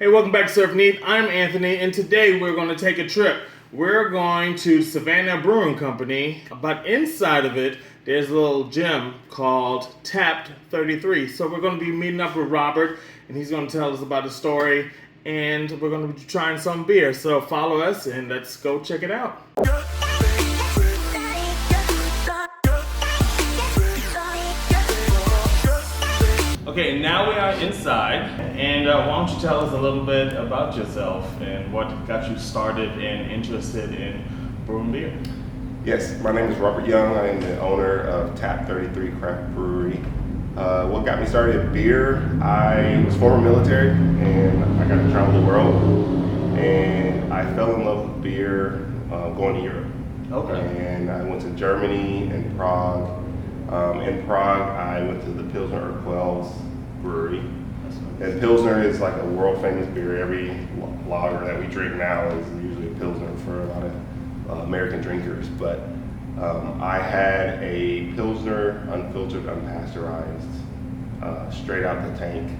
Hey, welcome back to Surf Neat. I'm Anthony, and today we're going to take a trip. We're going to Savannah Brewing Company, but inside of it, there's a little gym called Tapped 33. So we're going to be meeting up with Robert, and he's going to tell us about the story, and we're going to be trying some beer. So follow us, and let's go check it out. Okay, now we are inside, and why don't you tell us a little bit about yourself and what got you started and interested in brewing beer? Yes, my name is Robert Young. I am the owner of Tap 33 Craft Brewery. What got me started in beer, I was former military and I got to travel the world, and I fell in love with beer going to Europe. Okay. And I went to Germany and Prague. In Prague, I went to the Pilsner Urquell's brewery. And Pilsner is like a world famous beer. Every lager that we drink now is usually a Pilsner for a lot of American drinkers. But I had a Pilsner, unfiltered, unpasteurized, straight out the tank.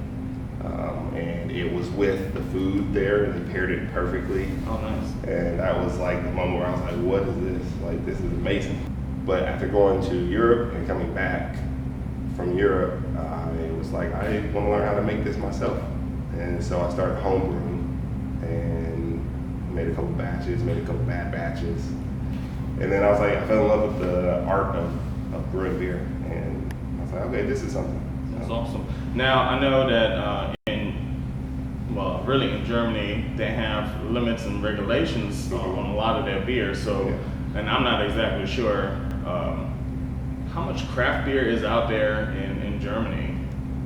And it was with the food there, and they paired it perfectly. Oh, nice. And that was like the moment where I was like, what is this? Like, this is amazing. But after going to Europe and coming back from Europe, I was like, I want to learn how to make this myself. And so I started homebrewing and made a couple batches, made a couple bad batches. And then I was like, I fell in love with the art of brewing beer. And I was like, okay, this is something. That's awesome. Now, I know that really in Germany, they have limits and regulations on a lot of their beer. So, and I'm not exactly sure how much craft beer is out there in Germany.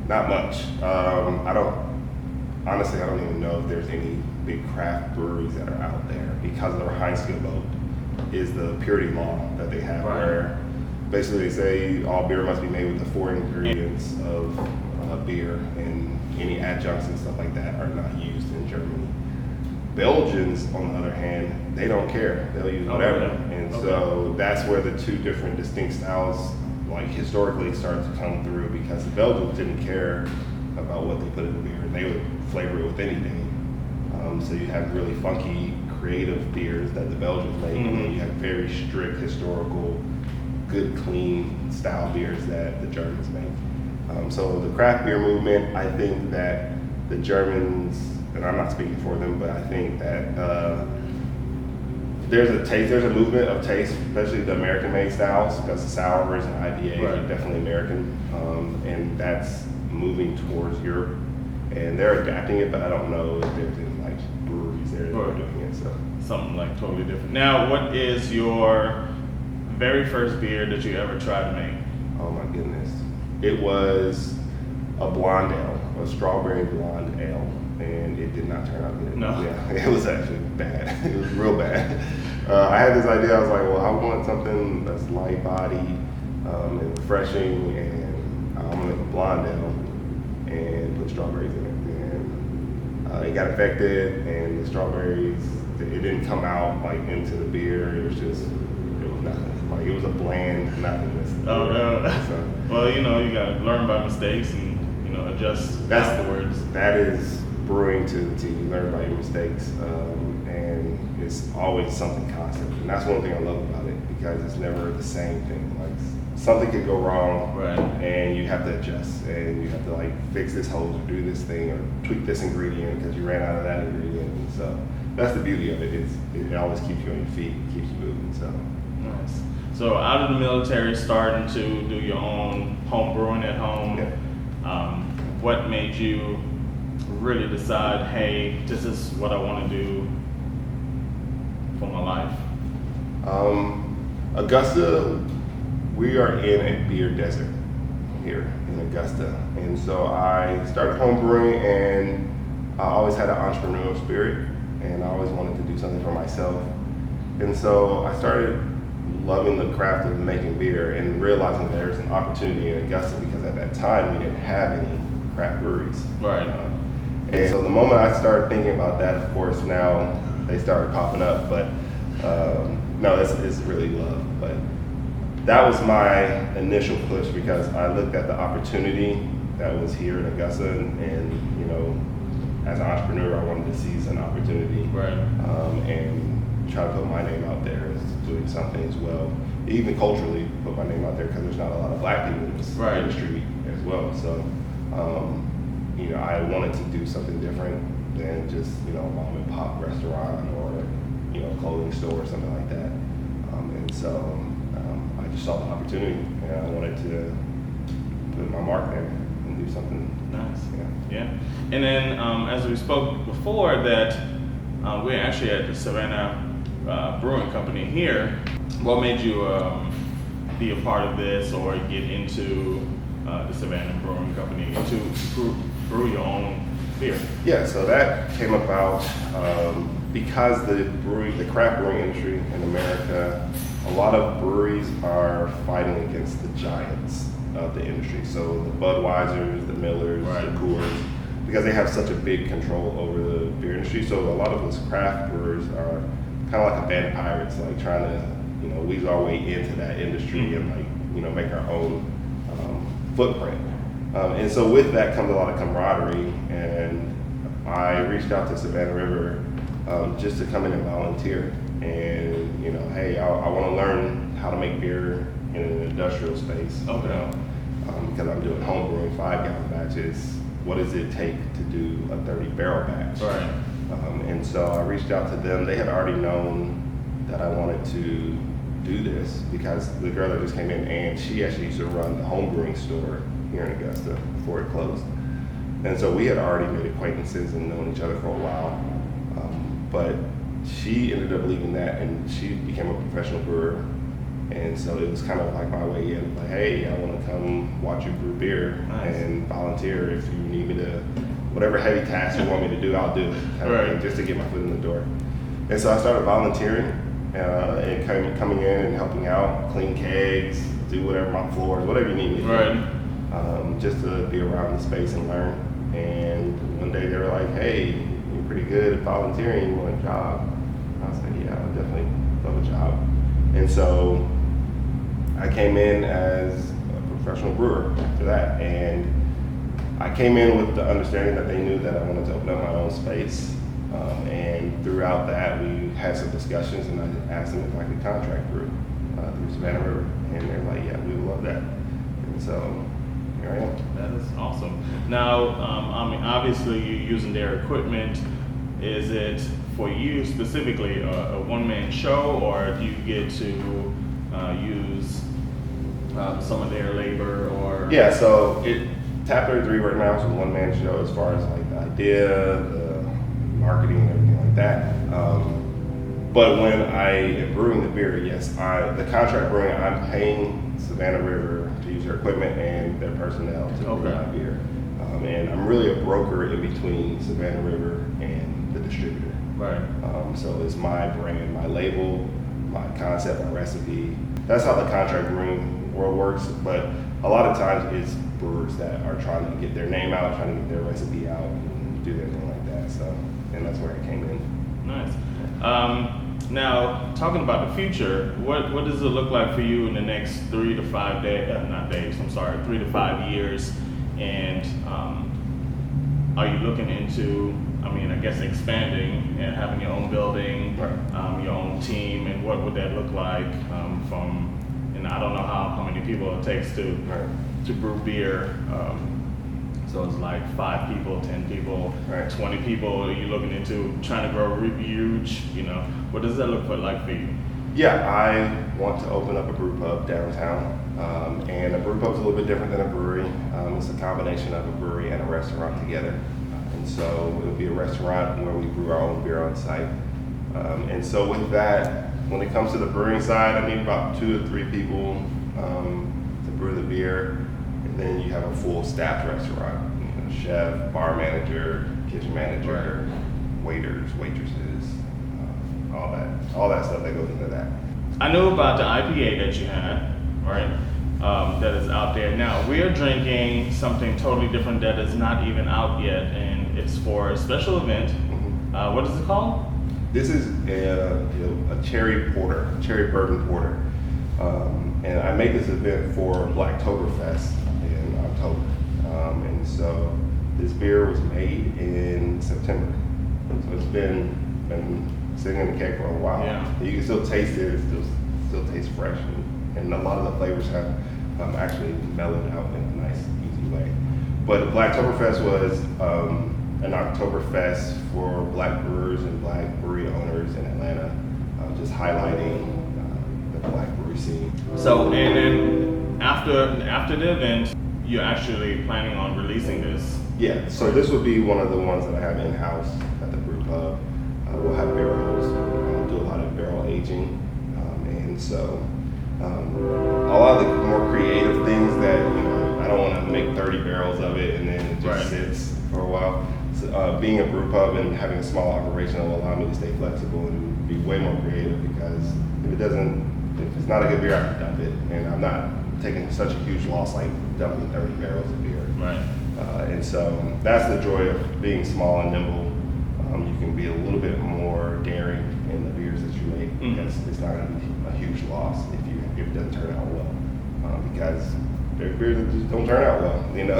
Not much. I don't even know if there's any big craft breweries that are out there, because their Heinzgebot is the purity law that they have, right, where basically they say all beer must be made with the 4 ingredients of beer, and any adjuncts and stuff like that are not used in Germany. Belgians, on the other hand, they don't care. They'll use whatever. Okay. And so that's where the two different distinct styles, like, historically start to come through, because the Belgians didn't care about what they put in the beer. They would flavor it with anything. So you have really funky, creative beers that the Belgians make, and then you have very strict, historical, good, clean style beers that the Germans make. So the craft beer movement, I think that the Germans, and I'm not speaking for them, but I think that there's a movement of taste, especially the American-made styles, because the sours and IPAs are definitely American, and that's moving towards Europe, and they're adapting it, but I don't know if there's any like breweries there that are doing it. So something like totally different. Now, what is your very first beer that you ever tried to make? Oh my goodness, it was a blonde ale, a strawberry blonde ale. And it did not turn out good. No. Yeah, it was actually bad. It was real bad. I had this idea. I was like, well, I want something that's light body and refreshing, and I'm gonna make a blonde ale and put strawberries in it. And it got affected, and the strawberries, it didn't come out like into the beer. It was nothing. Like, it was a bland nothingness. Oh no. So, well, you gotta learn by mistakes and adjust afterwards. That is brewing to the T. You learn by your mistakes, and it's always something constant. And that's one thing I love about it, because it's never the same thing. Like, something could go wrong, right, and you have to adjust, and you have to like fix this hose or do this thing or tweak this ingredient because you ran out of that ingredient. And so that's the beauty of it. It always keeps you on your feet, keeps you moving. So nice. So out of the military, starting to do your own home brewing at home. Yeah. What made you really decide, hey, this is what I want to do for my life? Augusta, we are in a beer desert here in Augusta. And so I started home brewing, and I always had an entrepreneurial spirit, and I always wanted to do something for myself. And so I started loving the craft of making beer and realizing there's an opportunity in Augusta, because at that time we didn't have any craft breweries. Right. And so the moment I started thinking about that, of course, now they started popping up. But no, it's really love. But that was my initial push, because I looked at the opportunity that was here in Augusta, and as an entrepreneur, I wanted to seize an opportunity, Right. and try to put my name out there as doing something as well. Even culturally, put my name out there because there's not a lot of black people in this Right. industry as well. So, you know, I wanted to do something different than just, you know, a mom and pop restaurant or, you know, clothing store or something like that. And so I just saw the opportunity, and I wanted to put my mark there and do something. Nice. Yeah. Yeah. And then, as we spoke before, that we're actually at the Savannah Brewing Company here. What made you be a part of this or get into the Savannah Brewing Company to brew your own beer? Yeah, so that came about because the craft brewing industry in America, a lot of breweries are fighting against the giants of the industry. So the Budweisers, the Millers, Right. the Coors, because they have such a big control over the beer industry. So a lot of those craft brewers are kind of like a band of pirates, like trying to, you know, weasel our way into that industry and like, you know, make our own footprint. And so with that comes a lot of camaraderie, and I reached out to Savannah River just to come in and volunteer. And, you know, hey, I want to learn how to make beer in an industrial space. Okay. You know, because I'm doing home brewing 5-gallon batches. What does it take to do a 30-barrel batch? Right. And so I reached out to them. They had already known that I wanted to do this because the girl that just came in, and she actually used to run the home brewing store here in Augusta before it closed. And so we had already made acquaintances and known each other for a while. But she ended up leaving that, and she became a professional brewer. And so it was kind of like my way in, like, hey, I want to come watch you brew beer. Nice. And volunteer if you need me to, whatever heavy task you want me to do, I'll do it, kind of thing, just to get my foot in the door. And so I started volunteering and coming in and helping out, clean kegs, do whatever, mop floors, whatever you need me to do, just to be around the space and learn. And one day they were like, hey, you're pretty good at volunteering, you want a job? I was like, yeah, I definitely love a job. And so I came in as a professional brewer after that. And I came in with the understanding that they knew that I wanted to open up my own space. And throughout that, we had some discussions, and I asked them if I could contract brew through Savannah River. And they're like, yeah, we would love that. And so here I am. That is awesome. Now, I mean, obviously you're using their equipment. Is it for you specifically a one-man show, or do you get to use some of their labor? Or Yeah, so Tap 33 right now is a one-man show as far as like the idea, the marketing, and everything like that. But when I am brewing the beer, yes, the contract brewing, I'm paying Savannah River to use their equipment and their personnel to brew my beer. And I'm really a broker in between Savannah River and the distributor. Right. So it's my brand, my label, my concept, my recipe. That's how the contract brewing world works. But a lot of times it's brewers that are trying to get their name out, trying to get their recipe out, and do their thing like that. So, and that's where I came in. Nice. Now, talking about the future, what does it look like for you in the next 3 to 5 days? Not days. I'm sorry, 3 to 5 years. And are you looking into, I mean, I guess expanding and having your own building, Right. Your own team, and what would that look like from? And I don't know how many people it takes to brew beer. So it's like 5 people, 10 people, 20 people. Are you looking into trying to grow huge? You know, what does that look like for you? Yeah, I want to open up a brew pub downtown. And a brew pub is a little bit different than a brewery. It's a combination of a brewery and a restaurant together. And so it would be a restaurant where we brew our own beer on site. And so with that, when it comes to the brewing side, I need about 2 to 3 people to brew the beer. And then you have a full staffed restaurant, you know, chef, bar manager, kitchen manager, waiters, waitresses, all that stuff that goes into that. I know about the IPA that you had, right? That is out there now. We are drinking something totally different that is not even out yet, and it's for a special event. Mm-hmm. What is it called? This is a cherry porter, cherry bourbon porter, and I made this event for Blacktoberfest in October, and so This beer was made in September, so it's been sitting in the keg for a while. Yeah. You can still taste it. It still tastes fresh, and a lot of the flavors have actually mellowed out in a nice, easy way. But Blacktoberfest was an Oktoberfest for Black brewers and Black brewery owners in Atlanta, just highlighting the Black brewery scene. So, and then after the event, you're actually planning on releasing this? Yeah, so this would be one of the ones that I have in-house at the brew pub. We'll have barrels, do a lot of barrel aging, and so a lot of the more creative things that, I don't want to make 30 barrels of it and then it just sits for a while. So, being a brew pub and having a small operation will allow me to stay flexible and be way more creative, because if it's not a good beer, I can dump it, and I'm not taking such a huge loss like dumping 30 barrels of beer. Right. And so that's the joy of being small and nimble. You can be a little bit more daring in the beers that you make, because it's not going to be a huge loss if it doesn't turn out well. Because there's beers that just don't turn out well. You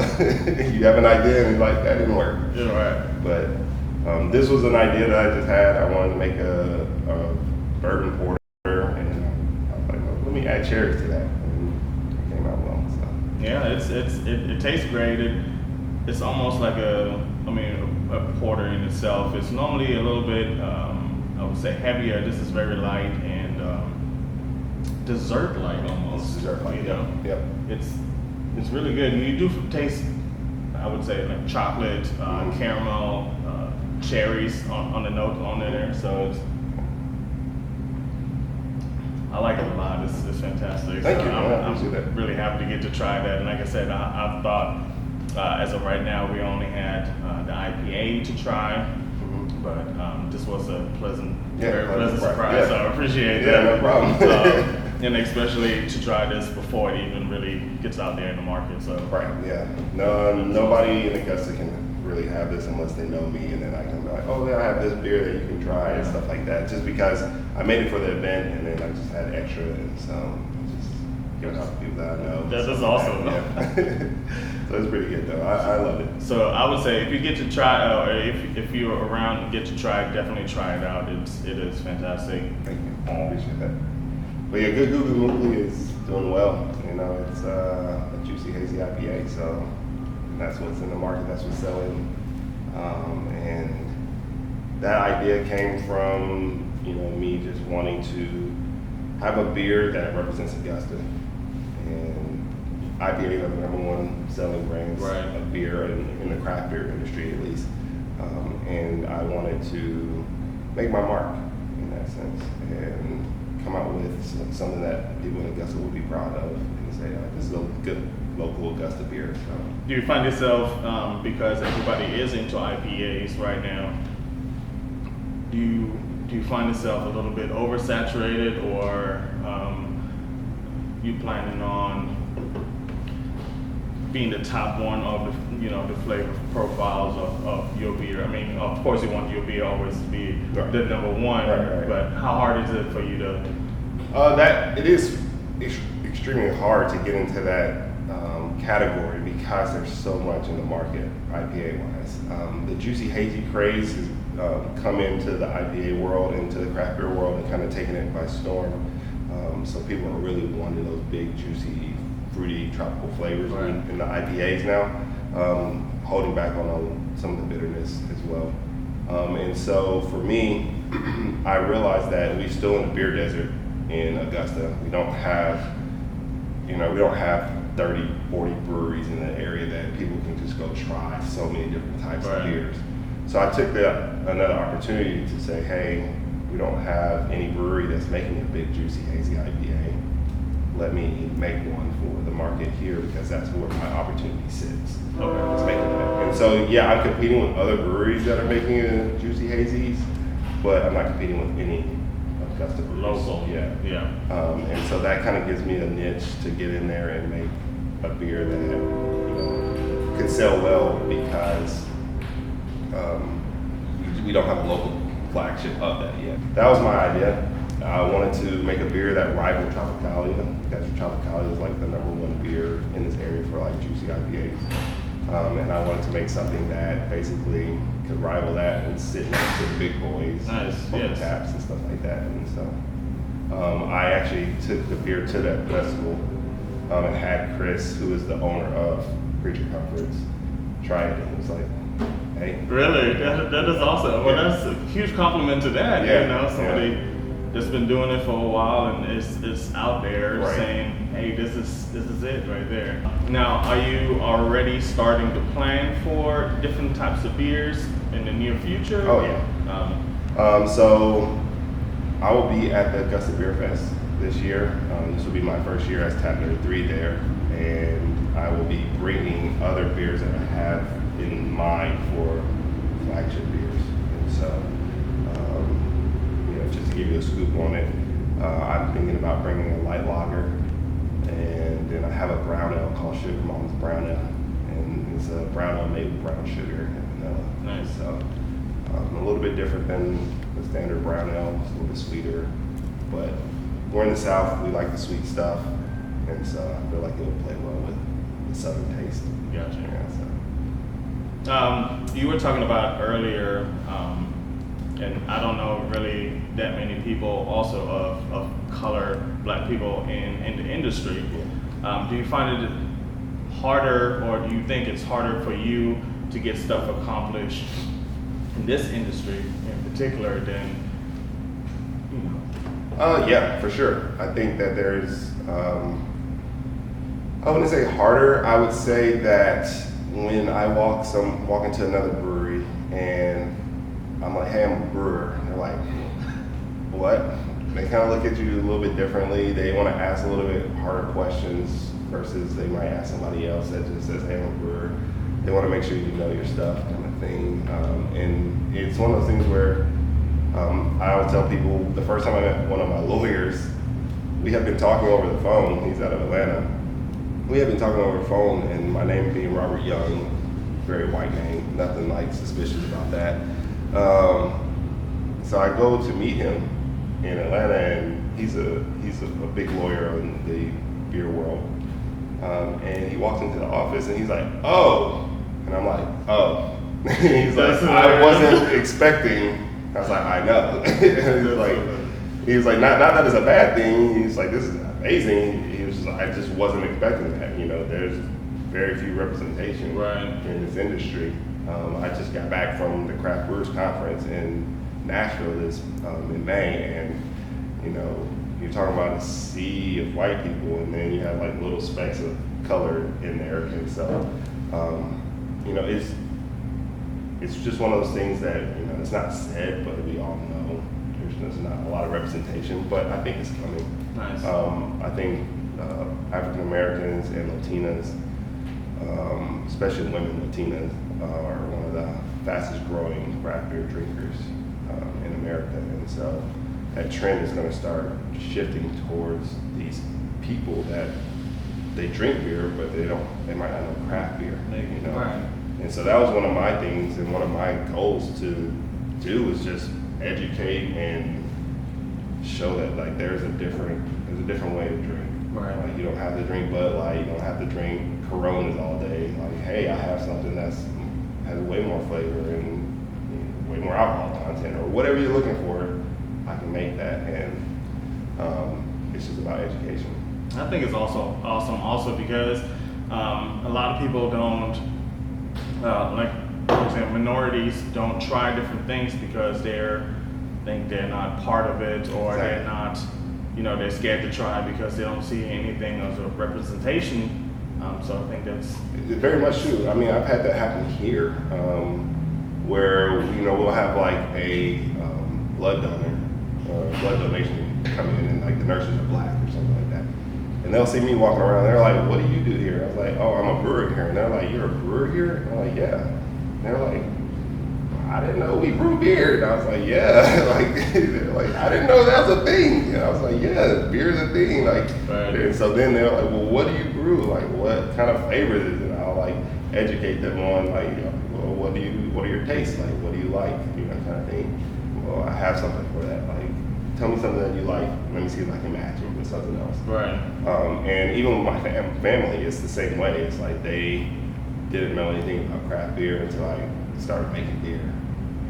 have an idea and like, that didn't work. Yeah, right. But this was an idea that I just had. I wanted to make a bourbon porter, and I was like, well, let me add cherries to that, and it came out well. So. Yeah, it tastes great. It's almost like a porter in itself. It's normally a little bit, I would say, heavier. This is very light and dessert-like almost. Dessert-like, Yep. It's really good. And you do taste, I would say, like chocolate, caramel, cherries on the note on there. So I like it a lot. It's fantastic. Thank you. I'm really happy to get to try that. And like I said, I thought, as of right now, we only had the IPA to try, but this was a very pleasant surprise. Yeah. So I appreciate that. Yeah, no problem. And especially to try this before it even really gets out there in the market. So right, yeah. No, nobody in Augusta can really have this unless they know me, and then I can be like, oh yeah, I have this beer that you can try and stuff like that. Just because I made it for the event, and then I just had extra, and so just give it out to people that I know. That is awesome. Yeah. So it's pretty good though. I love it. So I would say if you get to try, or if you're around and get to try it, definitely try it out. It is fantastic. Thank you. I appreciate that. But yeah, Good Goo Goo Moogly is doing well. It's a juicy hazy IPA, so that's what's in the market. That's what's selling. And that idea came from me just wanting to have a beer that represents Augusta. And IPAs are the #1 selling brands of beer in the craft beer industry, at least. And I wanted to make my mark in that sense and come out with something that people in Augusta would be proud of and say, this is a good local Augusta beer. So. Do you find yourself, because everybody is into IPAs right now, do you find yourself a little bit oversaturated, or you planning on being the top one of the flavor profiles of your beer? I mean, of course you want your beer always to be the #1, but how hard is it for you to? It is extremely hard to get into that category because there's so much in the market IPA wise. The juicy hazy craze has come into the IPA world, into the craft beer world, and kind of taken it by storm. So people are really wanting those big, juicy, fruity, tropical flavors in the IPAs now, holding back on some of the bitterness as well. And so for me, I realized that we're still in the beer desert in Augusta. We don't have 30, 40 breweries in the area that people can just go try so many different types of beers. So I took another opportunity to say, hey, we don't have any brewery that's making a big, juicy, hazy IPA. Let me make one for the market here, because that's where my opportunity sits. It's making that. And so, yeah, I'm competing with other breweries that are making juicy hazies, but I'm not competing with any Augusta breweries. Local. Yeah. And so that kind of gives me a niche to get in there and make a beer that could sell well, because we don't have a local flagship of that yet. That was my idea. I wanted to make a beer that rivaled Tropicalia, because Tropicalia is like the #1 beer in this area for like juicy IPAs. and I wanted to make something that basically could rival that and sit next to the big boys, Nice, yes. taps and stuff like that. And so I actually took the beer to that festival and had Chris, who is the owner of Preacher Comforts, try it, and he was like, "Hey, Really? That is awesome. Well, that's a huge compliment to that. Yeah, You know, somebody that's been doing it for a while and is out there Right. saying, "Hey, this is it right there." Now, are you already starting to plan for different types of beers in the near future? Oh, yeah. So I will be at the Augusta Beer Fest this year. This will be my first year as Tap 33 there, and I will be bringing other beers that I have in mind for flagship beers. And so, just to give you a scoop on it, I'm thinking about bringing a light lager, and then I have a brown ale called Sugar Mom's Brown Ale, and it's a brown ale made with brown sugar and vanilla. Nice. So a little bit different than the standard brown ale. It's a little bit sweeter, but we're in the South. We like the sweet stuff, and so I feel like it would play well with the Southern taste. Gotcha. Yeah, so. You were talking about earlier, and I don't know really that many people also of color, black people in the industry. Do you find it harder, or do you think it's harder for you to get stuff accomplished in this industry in particular than, you know? Yeah, for sure. I think that there's, I wouldn't say harder. I would say that when I walk into another brewery and I'm like, "Hey, I'm a brewer," and they're like, "What?" They kind of look at you a little bit differently. They want to ask a little bit harder questions versus they might ask somebody else that just says, "Hey, I'm a brewer." They want to make sure you know your stuff, kind of thing. And it's one of those things where I always tell people, the first time I met one of my lawyers, we had been talking over the phone. He's out of Atlanta. We had been talking over the phone, and my name being Robert Young, very white name, nothing like suspicious about that. So I go to meet him in Atlanta, and he's a big lawyer in the beer world. And he walks into the office, and he's like, "Oh," and I'm like, "Oh." He's like, "I wasn't expecting." I was like, "I know." He was like, not that it's a bad thing. He's like, "This is amazing." He was just like, "I just wasn't expecting that." You know, there's very few representation in this industry. I just got back from the Craft Brewers Conference in Nashville in May, and you know, you're talking about a sea of white people, and then you have like little specks of color in there, and so you know, it's just one of those things that, you know, it's not said, but we all know there's not a lot of representation, but I think it's coming. Nice. I think African Americans and Latinas, especially women Latinas, are one of the fastest growing craft beer drinkers in America, and so that trend is going to start shifting towards these people that they drink beer, but they might not know craft beer. You know? Right. And so that was one of my things, and one of my goals to do is just educate and show that like there's a different way to drink. Right. Like, you don't have to drink Bud Light, you don't have to drink Coronas all day. Like, hey, I have something has way more flavor and way more alcohol content, or whatever you're looking for, I can make that. And it's just about education. I think it's also awesome also because a lot of people don't, like, for example, minorities don't try different things because think they're not part of it, or they're not, you know, they're scared to try because they don't see anything as a representation. So I think that's very much true. I mean, I've had that happen here, where, you know, we'll have like a blood donation come in, and like the nurses are black or something like that, and they'll see me walking around. They're like, "What do you do here?" I was like, "Oh, I'm a brewer here." And they're like, "You're a brewer here?" And I'm like, "Yeah." And they're like, "I didn't know we brew beer." And I was like, "Yeah." They're like, "I didn't know that was a thing." And I was like, "Yeah, beer's a thing." Like, and so then they're like, "Well, what do you brew? Like, what kind of flavors is it?" And I'll like educate them on like, "Well, what are your tastes like? What do you like?" You know, kind of thing. Well, I have something for that. Like, tell me something that you like. Let me see if I can match it with something else. right. And even with my family, it's the same way. It's like they didn't know anything about craft beer until I started making beer.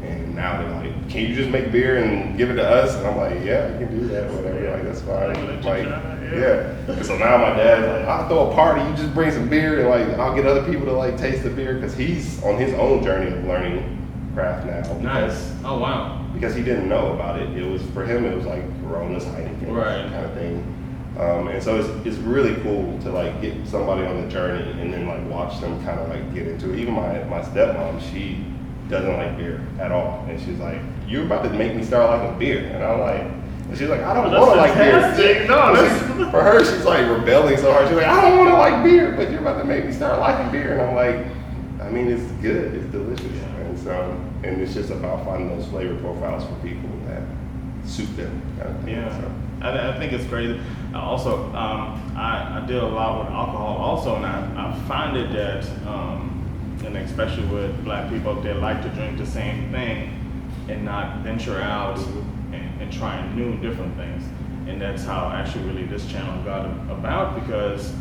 And now they're like, can you just make beer and give it to us? And I'm like, yeah, you can do that, whatever. Like, that's fine. Like, yeah. And so now my dad's like, I'll throw a party. You just bring some beer and like I'll get other people to like taste the beer because he's on his own journey of learning craft now. Nice. Oh wow. Because he didn't know about it. It was for him. It was like Corona's, Heineken, right, kind of thing. And so it's really cool to like get somebody on the journey and then like watch them kind of like get into it. Even my stepmom, she doesn't like beer at all, and she's like, "You're about to make me start liking beer," and I'm like, and she's like, "I don't want to like beer." No, for her, she's like rebelling so hard. She's like, "I don't want to like beer, but you're about to make me start liking beer," and I'm like, I mean, it's good, it's delicious, and so, and it's just about finding those flavor profiles for people that suit them, kind of thing. Yeah. So. I think it's crazy. Also, I deal a lot with alcohol also, and I find it that, and especially with black people, they like to drink the same thing and not venture out and try new and different things. And that's how actually really this channel got about, because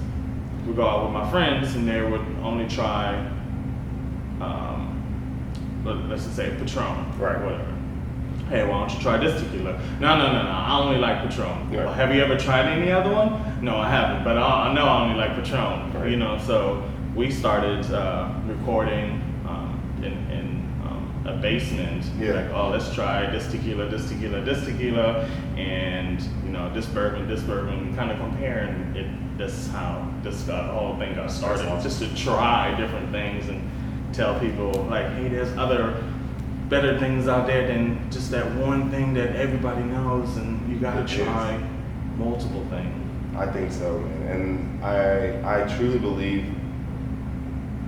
we go out with my friends and they would only try, let's just say Patron, right, whatever. Hey, why don't you try this tequila? No, I only like Patron. Yeah. Well, have you ever tried any other one? No, I haven't, but I know I only like Patron. Right. You know, so we started recording in a basement. Yeah. Like, oh, let's try this tequila, and you know, this bourbon, kind of comparing it. That's how this whole thing got started. Awesome. Just to try different things and tell people like, hey, there's other better things out there than just that one thing that everybody knows, and you gotta try multiple things. I think so, man. And I truly believe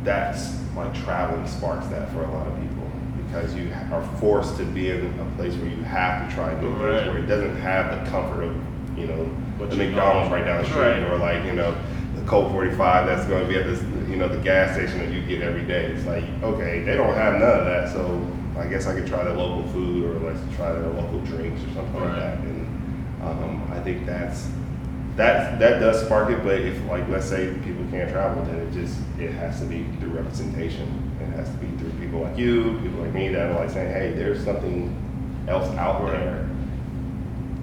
that's like traveling sparks that for a lot of people, because you are forced to be in a place where you have to try new things, where it doesn't have the comfort of, you know, the McDonald's right down the street, or like, you know, the Colt 45 that's going to be at this, you know, the gas station that you get every day. It's like, okay, they don't have none of that, so I guess I could try the local food, or let's try the local drinks or something like that. And I think that does spark it. But if, like, let's say people can't travel, then it has to be through representation. It has to be through people like you, people like me, that are like saying, hey, there's something else out there.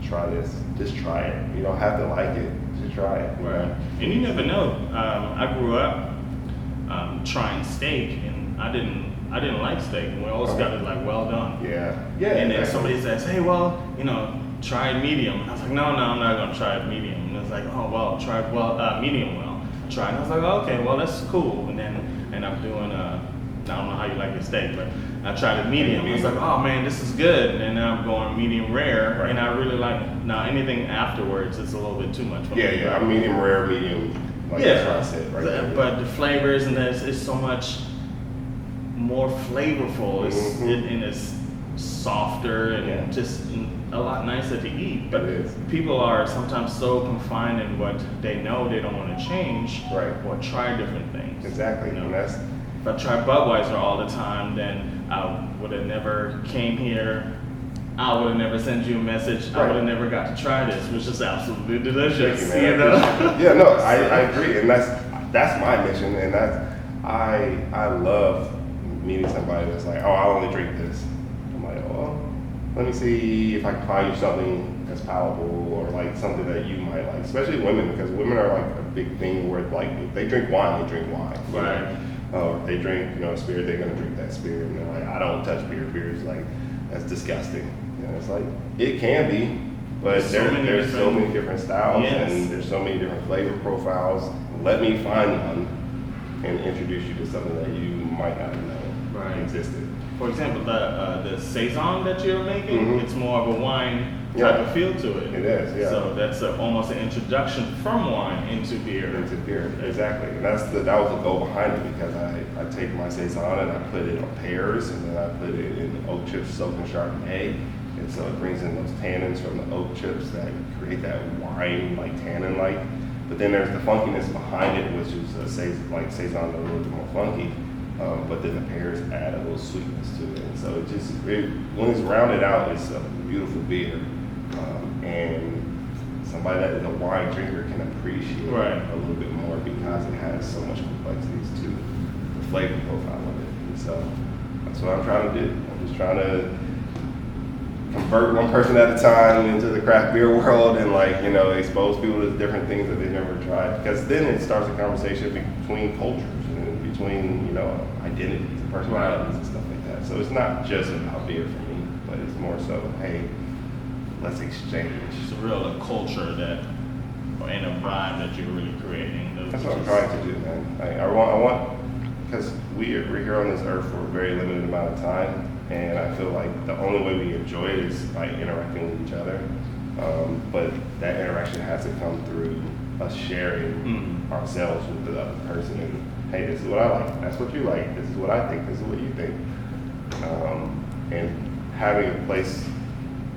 Try this. Just try it. You don't have to like it. Just try it. Right. And you never know. I grew up trying steak, and I didn't like steak, and we always got it like well done. Yeah. And then somebody says, hey, well, you know, try it medium. And I was like, no, I'm not gonna try it medium. And it's like, oh well, try it medium well. Try it. And I was like, oh, okay, well that's cool. And then I'm doing I don't know how you like your steak, but I tried it medium. I was like, oh man, this is good. And then now I'm going medium rare, and I really like. Now anything afterwards, it's a little bit too much for me. Yeah. I'm medium rare, medium. Like that's what I said, right there. But the flavors and it's so much more flavorful. And it's softer and just a lot nicer to eat. But people are sometimes so confined in what they know, they don't want to change or try different things. Exactly. You know? And If I tried Budweiser all the time, then I would have never came here. I would have never sent you a message. I would have never got to try this, which is absolutely delicious. You know? Yeah, no, I agree, and that's my mission, and I love meeting somebody that's like, oh, I only drink this. I'm like, well, let me see if I can find you something that's palatable, or like something that you might like, especially women, because women are like a big thing where like if they drink wine, they drink wine. Right. If they drink, you know, spirit, they're gonna drink that spirit. And they're like, I don't touch beer. Beer is like, that's disgusting. You know, it's like, it can be, but there's so many different styles, and there's so many different flavor profiles. Let me find one and introduce you to something that you might not know existed. For example, the saison that you're making, it's more of a wine type of feel to it. It is, yeah. So that's almost an introduction from wine into beer. Into beer, exactly. And that was the goal behind it, because I take my saison and I put it on pears, and then I put it in oak chips soaked in Chardonnay. And so it brings in those tannins from the oak chips that create that wine, like tannin like. But then there's the funkiness behind it, which is saison a little bit more funky. But then the pears add a little sweetness to it. And so when it's rounded out, it's a beautiful beer. And somebody that is a wine drinker can appreciate it a little bit more, because it has so much complexities to the flavor profile of it. And so that's what I'm trying to do. I'm just trying to convert one person at a time into the craft beer world and expose people to different things that they've never tried. Because then it starts a conversation between cultures and between, identities and personalities and stuff like that. So it's not just about beer for me, but it's more so, hey, let's exchange. It's a real culture and a vibe that you're really creating. That's what I'm trying to do, man. I want, because we're here on this earth for a very limited amount of time, and I feel like the only way we enjoy it is by interacting with each other. But that interaction has to come through us sharing ourselves with the other person. And hey, this is what I like. That's what you like. This is what I think. This is what you think. And having a place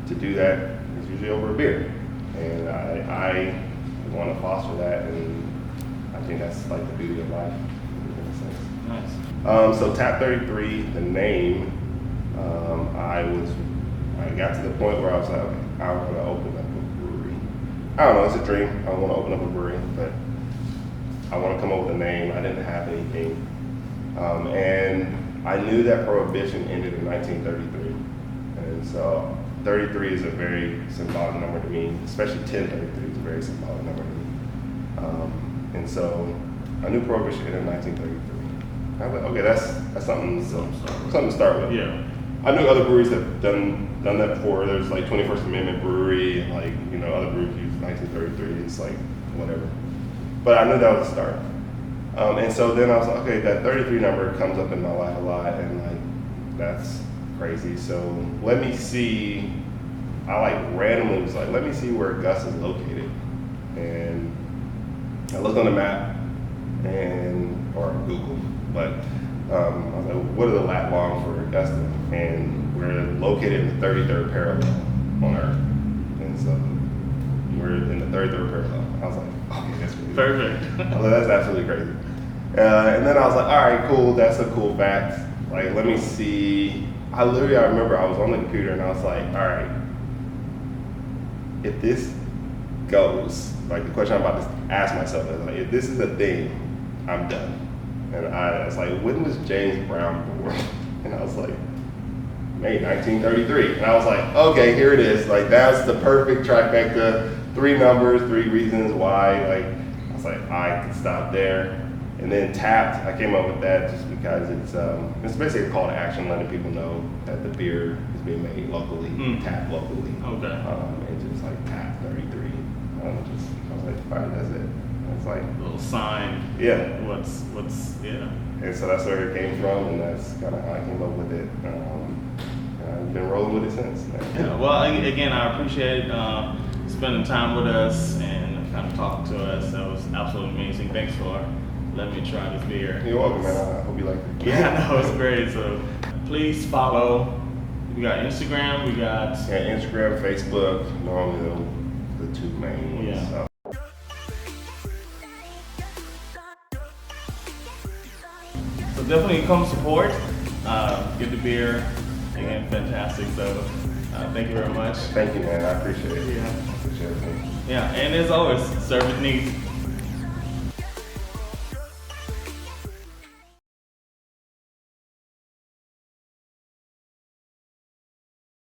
to do that is usually over a beer. And I want to foster that, and I think that's like the beauty of life in a sense. Nice. So Tap 33, the name, I got to the point where I was like, okay, I want to open up a brewery. I don't know, it's a dream. I want to open up a brewery, but I want to come up with a name. I didn't have anything. And I knew that Prohibition ended in 1933. And so 33 is a very symbolic number to me, especially 1033 is a very symbolic number to me. And so I knew Prohibition ended in 1933. I was like, okay, that's something to start with. Yeah. I knew other breweries have done that before. There's like 21st Amendment Brewery, and other breweries use 1933. It's like whatever. But I knew that was a start. And so then I was like, okay, that 33 number comes up in my life a lot, and that's crazy. So let me see. I randomly was like, let me see where Augusta is located, and I looked on the map or Google, but I was like, what are the lat long for Augusta? And we're located in the 33rd parallel on Earth, and so we're in the 33rd parallel. I was like, okay, that's really Perfect. I was like, that's absolutely crazy. And then I was like, all right, cool, that's a cool fact. Let me see. I remember I was on the computer and I was like, all right, if this goes, the question I'm about to ask myself is if this is a thing, I'm done. And I was like, when was James Brown born? And I was like, May 1933. And I was like, okay, here it is. That's the perfect trifecta. 3 numbers, 3 reasons why. I was like, I could stop there. And then Tapped, I came up with that just because it's basically a call to action, letting people know that the beer is being made locally, tapped locally. Okay. And just Tap 33. I was like, all right, that's it. It's a little sign. Yeah. What's yeah. And so that's where it came from, and that's kind of how I came up with it. And I've been rolling with it since. Yeah. Well, again, I appreciate spending time with us and kind of talking to us. That was absolutely amazing. Thanks for letting me try this beer. You're welcome, man. I hope you like it. Yeah, no, it's great. So please follow. We got Instagram. We got Instagram, Facebook. Normally the 2 main ones. Yeah. So. So definitely come support. Get the beer. Again, fantastic. So thank you very much. Thank you, man. I appreciate it. Yeah. I appreciate it. Yeah, and as always, service needs.